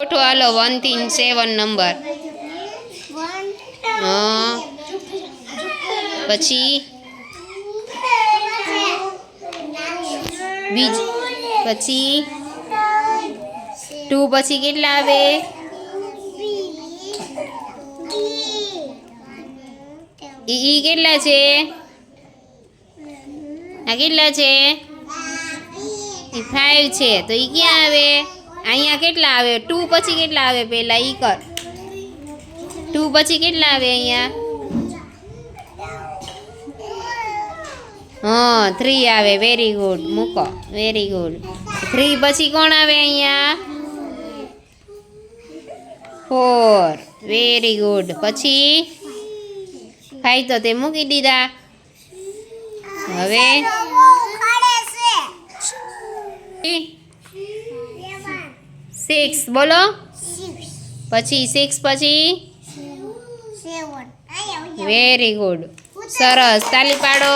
ગોઠવો હાલો 1 થી 7 નંબર હા પછી પછી 2 પછી કેટલા આવે ઈ કેટલા છે આ કેટલા છે ઈ 5 છે તો ઈ ક્યાં આવે અહીંયા કેટલા આવે 2 પછી કેટલા આવે પહેલા ઈ કર 2 પછી કેટલા આવે અહીંયા હા 3 આવે વેરી ગુડ મૂકો વેરી ગુડ 3 પછી કોણ આવે અહીંયા 4 વેરી ગુડ પછી 5 તો તે મૂકી દીધા હવે 6 બોલો પછી 6 પછી વેરી ગુડ સરસ તાલી પાડો